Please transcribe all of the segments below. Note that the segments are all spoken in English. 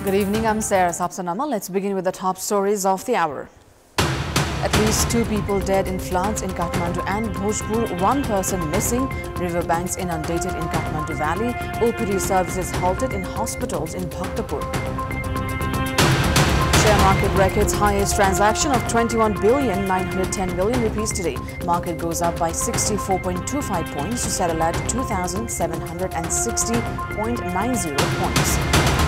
Good evening, I'm Sarah Sapsanamma. Let's begin with the top stories of the hour. At least 2 people dead in floods in Kathmandu and Bhojpur, 1 person missing, riverbanks inundated in Kathmandu Valley, OPD services halted in hospitals in Bhaktapur. Share market records highest transaction of 21,910 million rupees today. Market goes up by 64.25 points to settle at 2,760.90 points.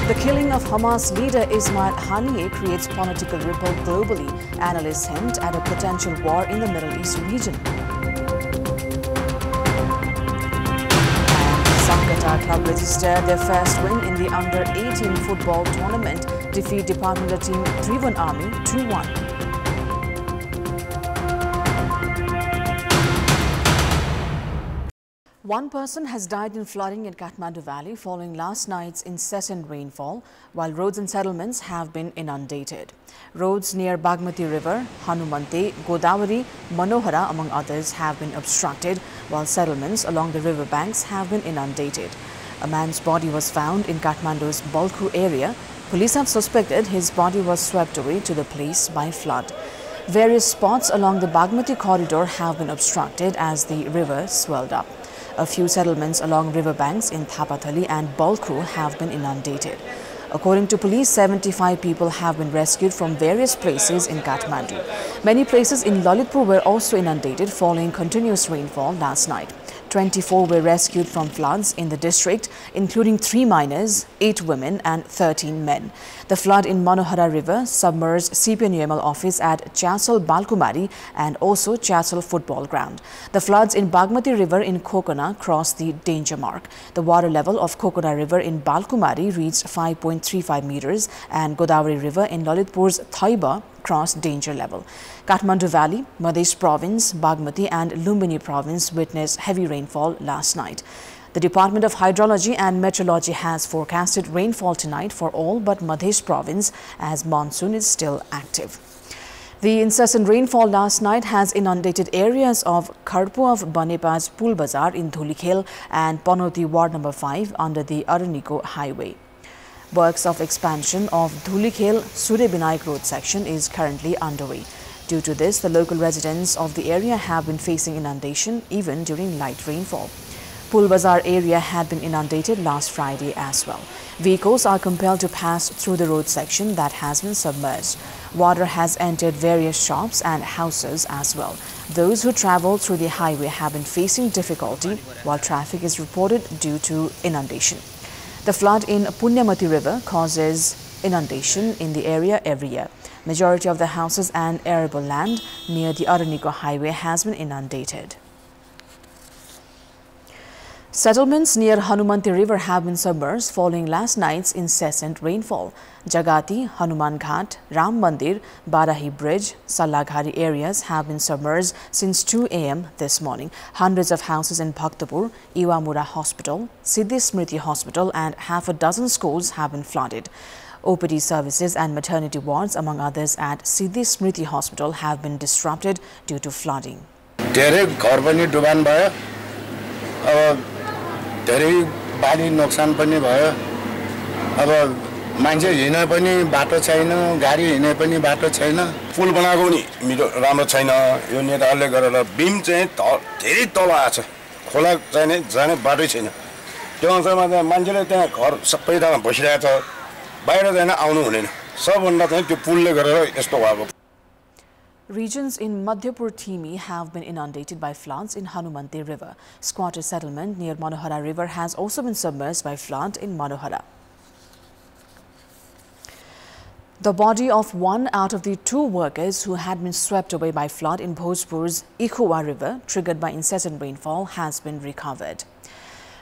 The killing of Hamas leader Ismail Haniyeh creates political ripple globally. Analysts hint at a potential war in the Middle East region. And Sankata Club registered their first win in the under-18 football tournament, defeat departmental team Tribhuvan Army 2-1. One person has died in flooding in Kathmandu Valley following last night's incessant rainfall, while roads and settlements have been inundated. Roads near Bagmati River, Hanumante, Godavari, Manohara, among others, have been obstructed, while settlements along the river banks have been inundated. A man's body was found in Kathmandu's Balkhu area. Police have suspected his body was swept away to the place by flood. Various spots along the Bagmati corridor have been obstructed as the river swelled up. A few settlements along riverbanks in Thapathali and Balkhu have been inundated. According to police, 75 people have been rescued from various places in Kathmandu. Many places in Lalitpur were also inundated following continuous rainfall last night. 24 were rescued from floods in the district, including 3 minors, 8 women and 13 men. The flood in Manohara River submerged CPNUML office at Chasal Balkumari and also Chasal football ground. The floods in Bagmati River in Kokona crossed the danger mark. The water level of Kokona River in Balkumari reached 5.35 meters and Godavari River in Lalitpur's Thaiba crossed danger level. Kathmandu Valley, Madhya Province, Bagmati and Lumbini Province witnessed heavy rainfall last night. The Department of Hydrology and Meteorology has forecasted rainfall tonight for all but Madhya Province as monsoon is still active. The incessant rainfall last night has inundated areas of Kharpu of Banepaz Pul Bazar in Dhulikhel and Panoti Ward number 5 under the Araniko Highway. Works of expansion of Dhulikhel Surya-Binayak road section is currently underway. Due to this, the local residents of the area have been facing inundation even during light rainfall. Pul Bazar area had been inundated last Friday as well. Vehicles are compelled to pass through the road section that has been submerged. Water has entered various shops and houses as well. Those who travel through the highway have been facing difficulty while traffic is reported due to inundation. The flood in Punyamati River causes inundation in the area every year. Majority of the houses and arable land near the Araniko Highway has been inundated. Settlements near Hanumanti River have been submerged following last night's incessant rainfall. Jagati, Hanuman Ghat, Ram Mandir, Barahi Bridge, Salaghari areas have been submerged since 2 a.m. this morning. Hundreds of houses in Bhaktapur, Iwamura Hospital, Siddhi Smriti Hospital and half a dozen schools have been flooded. OPD services and maternity wards, among others, at Siddhi Smriti Hospital have been disrupted due to flooding. मान्छे हिँड्न पनि बाटो छैन गाडी हिँड्ने पनि बाटो छैन पुल बनाएको नि राम्रो छैन यो नेताहरूले गरेर बिम चाहिँ धेरै तल आछ खोला चाहिँ जाने बाटै छैन त्यो अनुसारमा चाहिँ मान्छेले त्यहाँ घर सबै ठाउँमा बसिरहेछ बाहिर जान आउनु हुँदैन सबभन्दा चाहिँ त्यो पुलले गरेर यस्तो भएको. Regions in Madhyapur Thimi have been inundated by floods in Hanumante River. Squatter settlement near Manohara River has also been submerged by flood in Manohara. The body of 1 out of the 2 workers who had been swept away by flood in Bhojpur's Ikhuwa River, triggered by incessant rainfall, has been recovered.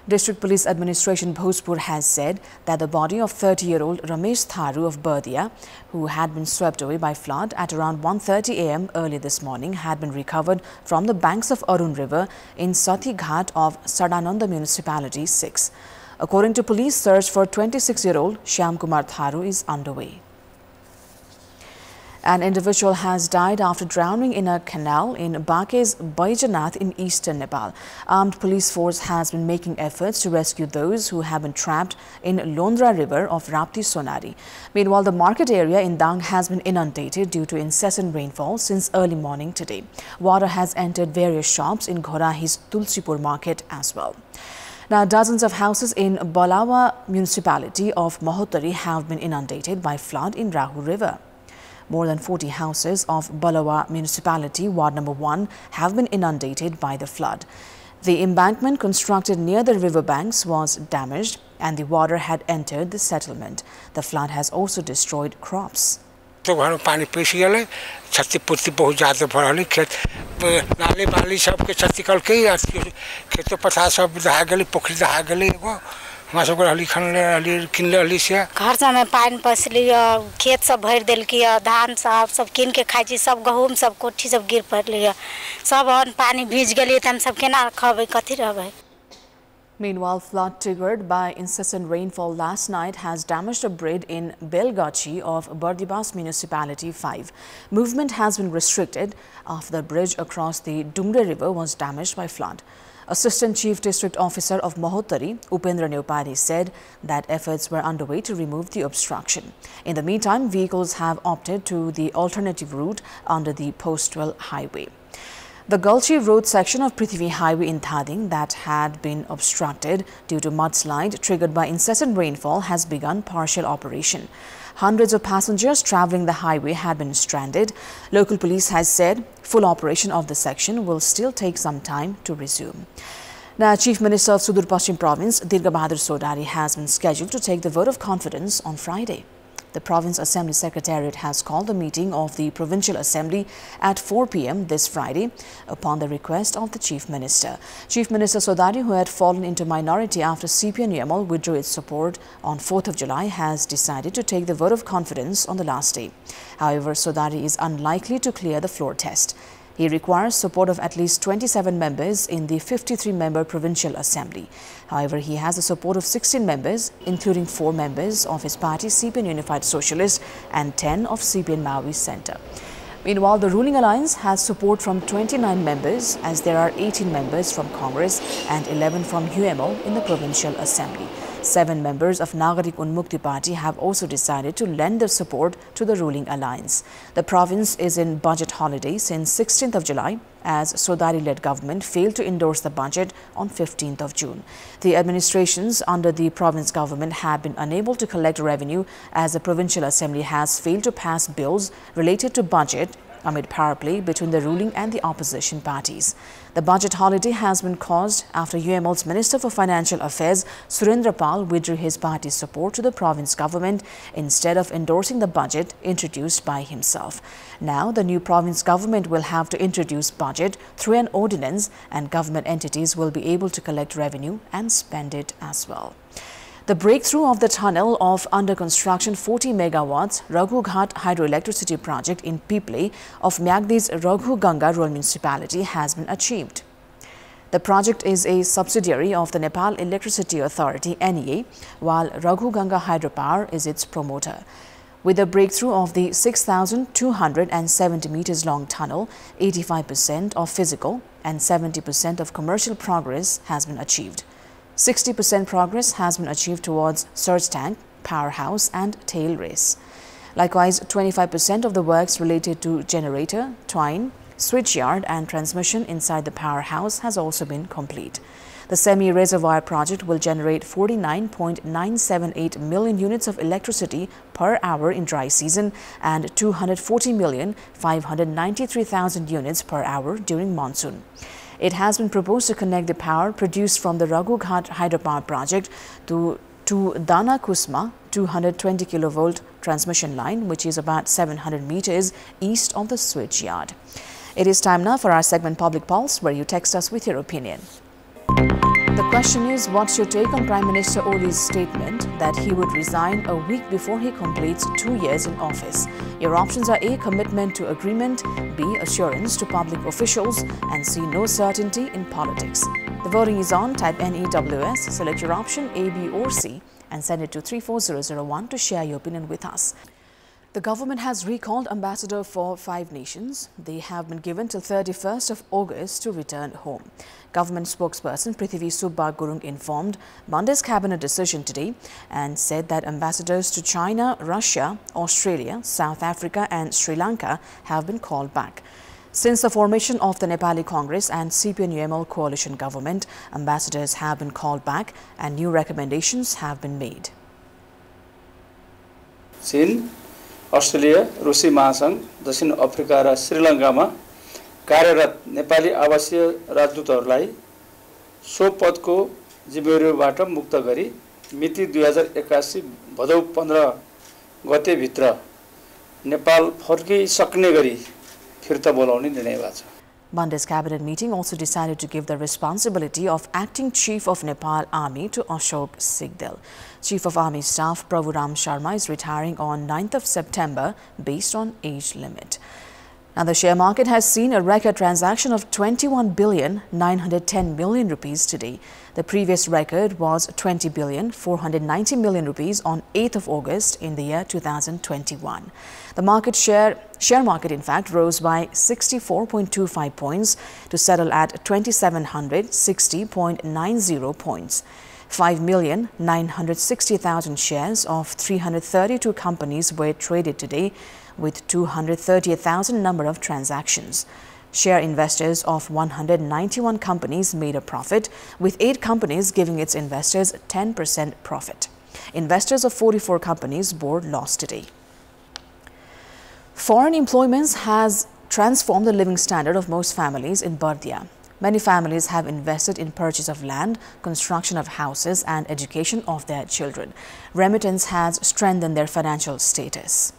District Police Administration Bhojpur has said that the body of 30-year-old Ramesh Tharu of Berdia, who had been swept away by flood at around 1:30 a.m. early this morning, had been recovered from the banks of Arun River in Sati Ghat of Sadananda Municipality 6. According to police, search for 26-year-old Shyam Kumar Tharu is underway. An individual has died after drowning in a canal in Bake's Baijanath in eastern Nepal. Armed police force has been making efforts to rescue those who have been trapped in Londra River of Rapti Sonari. Meanwhile, the market area in Dang has been inundated due to incessant rainfall since early morning today. Water has entered various shops in Ghorahi's Tulsipur market as well. Now, dozens of houses in Balawa municipality of Mahottari have been inundated by flood in Rahu River. More than 40 houses of Balawa municipality, Ward number 1, have been inundated by the flood. The embankment constructed near the river banks was damaged and the water had entered the settlement. The flood has also destroyed crops. तो घरों पानी पेश गए क्षतिपूर्ति बहुत ज़्यादा भरल खेत नाली बाली सब के क्षति कल के खेतों पथार सब दहा गए पोखरी दहा गए एगो हमारे सब हली किन हली से घर सब में पानी पसली खेत सब भर दिल की धान सब किन के खाई छी सब गहूम सब कोठी सब गिर पड़ली सब पानी भीज गए तो हम सब केना खबे कथी रहबे. Meanwhile, flood triggered by incessant rainfall last night has damaged a bridge in Belgachi of Bardibas Municipality 5. Movement has been restricted after the bridge across the Dungre River was damaged by flood. Assistant Chief District Officer of Mahottari, Upendra Neopadi, said that efforts were underway to remove the obstruction. In the meantime, vehicles have opted to the alternative route under the Postwell Highway. The Gulchi Road section of Prithvi Highway in Thading that had been obstructed due to mudslide triggered by incessant rainfall has begun partial operation. Hundreds of passengers travelling the highway had been stranded. Local police has said full operation of the section will still take some time to resume. Now, Chief Minister of Sudur Paschim Province, Dirga Bahadur Sodari, has been scheduled to take the vote of confidence on Friday. The Province Assembly Secretariat has called a meeting of the Provincial Assembly at 4 p.m. this Friday upon the request of the Chief Minister. Chief Minister Sodari, who had fallen into minority after CPN-UML withdrew its support on 4th of July, has decided to take the vote of confidence on the last day. However, Sodari is unlikely to clear the floor test. He requires support of at least 27 members in the 53-member Provincial Assembly. However, he has the support of 16 members, including 4 members of his party CPN Unified Socialist and 10 of CPN Maoist Centre. Meanwhile, the ruling alliance has support from 29 members as there are 18 members from Congress and 11 from UML in the Provincial Assembly. 7 members of Nagarik Unmukti Party have also decided to lend their support to the ruling alliance. The province is in budget holiday since 16th of July as Sodari-led government failed to endorse the budget on 15th of June. The administrations under the province government have been unable to collect revenue as the Provincial Assembly has failed to pass bills related to budget amid power play between the ruling and the opposition parties. The budget holiday has been caused after UML's Minister for Financial Affairs, Surendra Pal, withdrew his party's support to the province government instead of endorsing the budget introduced by himself. Now, the new province government will have to introduce budget through an ordinance and government entities will be able to collect revenue and spend it as well. The breakthrough of the tunnel of under construction 40 megawatts Raghu Ghat hydroelectricity project in Piple of Myagdi's Raghu Ganga rural municipality has been achieved. The project is a subsidiary of the Nepal Electricity Authority NEA, while Raghu Ganga hydropower is its promoter. With the breakthrough of the 6,270 meters long tunnel, 85% of physical and 70% of commercial progress has been achieved. 60% progress has been achieved towards surge tank, powerhouse and tail race. Likewise, 25% of the works related to generator, twine, switchyard and transmission inside the powerhouse has also been complete. The semi-reservoir project will generate 49.978 million units of electricity per hour in dry season and 240,593,000 units per hour during monsoon. It has been proposed to connect the power produced from the Raghu Ghat hydropower project to Dana Kusma 220 kilovolt transmission line, which is about 700 meters east of the switch yard. It is time now for our segment Public Pulse, where you text us with your opinion. The question is, what's your take on Prime Minister Oli's statement that he would resign a week before he completes 2 years in office? Your options are A. Commitment to agreement, B. Assurance to public officials, and C. No certainty in politics. The voting is on. Type NEWS, select your option A, B or C and send it to 34001 to share your opinion with us. The government has recalled ambassadors for 5 nations. They have been given till 31st of August to return home. Government spokesperson Prithvi Subba Gurung informed Monday's cabinet decision today and said that ambassadors to China, Russia, Australia, South Africa and Sri Lanka have been called back. Since the formation of the Nepali Congress and CPN-UML coalition government, ambassadors have been called back and new recommendations have been made. चीन, Australia, रुसी महासंघ, दक्षिण Africa र श्रीलङ्कामा कार्यरत नेपाली आवासीय राजदूतहरूलाई सो पदको जिम्मेवारीबाट मुक्त गरी मिति 2081 भदौ 15 गते भित्र नेपाल फर्किसक्ने गरी फिर्ता बोलाउने निर्णय भएको छ। Monday's cabinet meeting also decided to give the responsibility of acting Chief of Nepal Army to Ashok Sigdel. Chief of Army Staff Prabhu Ram Sharma is retiring on 9th of September based on age limit. Now, the share market has seen a record transaction of 21,910 billion rupees today. The previous record was 20,490 billion rupees on 8th of August in the year 2021. The share market in fact rose by 64.25 points to settle at 2,760.90 points. 5,960,000 shares of 332 companies were traded today, with 238,000 number of transactions. Share investors of 191 companies made a profit, with 8 companies giving its investors 10% profit. Investors of 44 companies bore loss today. Foreign employment has transformed the living standard of most families in Bardia. Many families have invested in purchase of land, construction of houses and education of their children. Remittance has strengthened their financial status.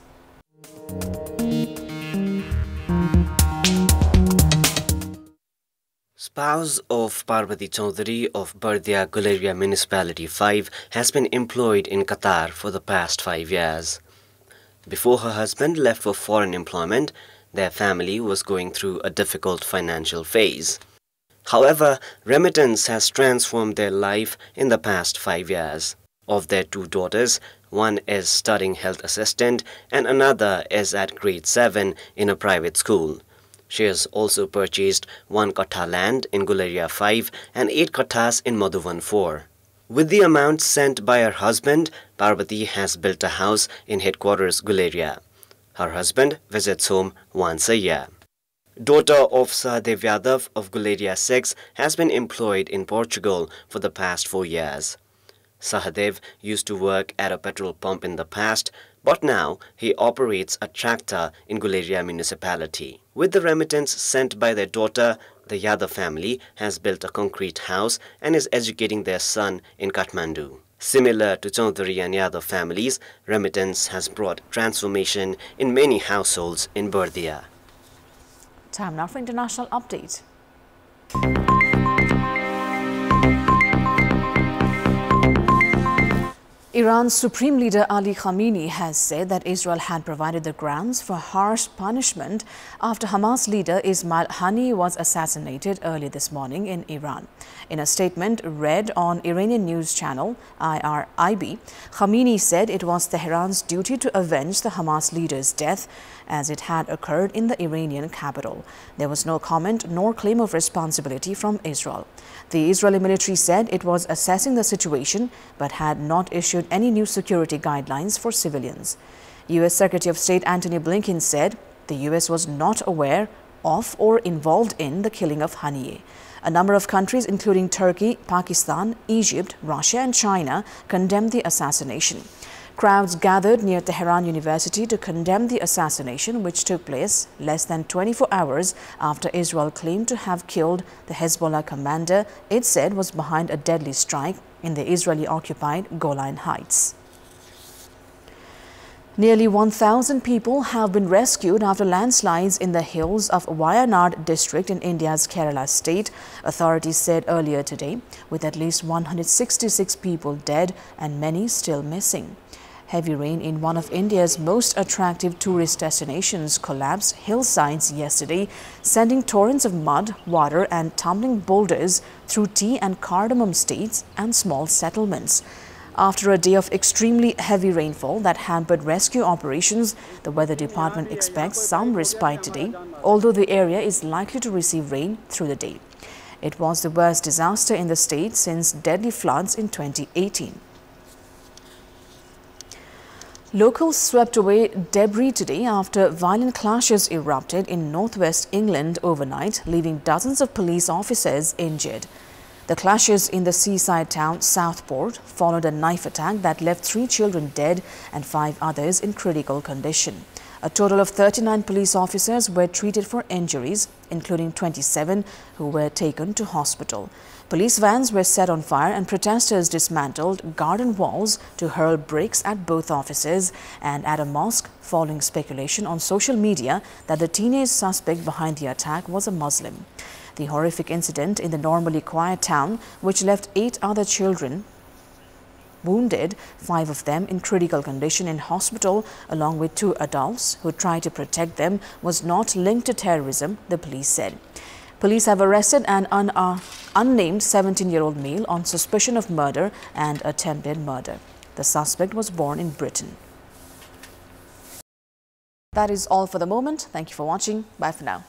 Spouse of Parvati Chaudhary of Bardia Guleria Municipality 5 has been employed in Qatar for the past 5 years. Before her husband left for foreign employment, their family was going through a difficult financial phase. However, remittance has transformed their life in the past 5 years. Of their 2 daughters, one is studying health assistant and another is at grade 7 in a private school. She has also purchased 1 kattha land in Guleria 5 and 8 kathas in Madhuvan 4. With the amount sent by her husband, Parvati has built a house in headquarters Guleria. Her husband visits home once a year. Daughter of Sahadev Yadav of Guleria 6 has been employed in Portugal for the past 4 years. Sahadev used to work at a petrol pump in the past, but now he operates a tractor in Guleria municipality. With the remittance sent by their daughter, the Yadav family has built a concrete house and is educating their son in Kathmandu. Similar to Chaudhary and Yadav families, remittance has brought transformation in many households in Bardia. Time now for international update. Iran's Supreme Leader Ali Khamenei has said that Israel had provided the grounds for harsh punishment after Hamas leader Ismail Haniyeh was assassinated early this morning in Iran. In a statement read on Iranian news channel IRIB, Khamenei said it was Tehran's duty to avenge the Hamas leader's death as it had occurred in the Iranian capital. There was no comment nor claim of responsibility from Israel. The Israeli military said it was assessing the situation but had not issued any new security guidelines for civilians. U.S. Secretary of State Antony Blinken said the U.S. was not aware of or involved in the killing of Haniyeh. A number of countries, including Turkey, Pakistan, Egypt, Russia and China, condemned the assassination. Crowds gathered near Tehran University to condemn the assassination, which took place less than 24 hours after Israel claimed to have killed the Hezbollah commander it said was behind a deadly strike in the Israeli-occupied Golan Heights. Nearly 1,000 people have been rescued after landslides in the hills of Wayanad district in India's Kerala state, authorities said earlier today, with at least 166 people dead and many still missing. Heavy rain in one of India's most attractive tourist destinations collapsed hillsides yesterday, sending torrents of mud, water and tumbling boulders through tea and cardamom states and small settlements. After a day of extremely heavy rainfall that hampered rescue operations, the Weather Department expects some respite today, although the area is likely to receive rain through the day. It was the worst disaster in the state since deadly floods in 2018. Locals swept away debris today after violent clashes erupted in northwest England overnight, leaving dozens of police officers injured. The clashes in the seaside town Southport followed a knife attack that left 3 children dead and 5 others in critical condition. A total of 39 police officers were treated for injuries, including 27 who were taken to hospital. Police vans were set on fire and protesters dismantled garden walls to hurl bricks at both officers and at a mosque, following speculation on social media that the teenage suspect behind the attack was a Muslim. The horrific incident in the normally quiet town, which left 8 other children wounded, 5 of them in critical condition in hospital, along with 2 adults who tried to protect them, was not linked to terrorism, the police said. Police have arrested an unnamed 17-year-old male on suspicion of murder and attempted murder. The suspect was born in Britain. That is all for the moment. Thank you for watching. Bye for now.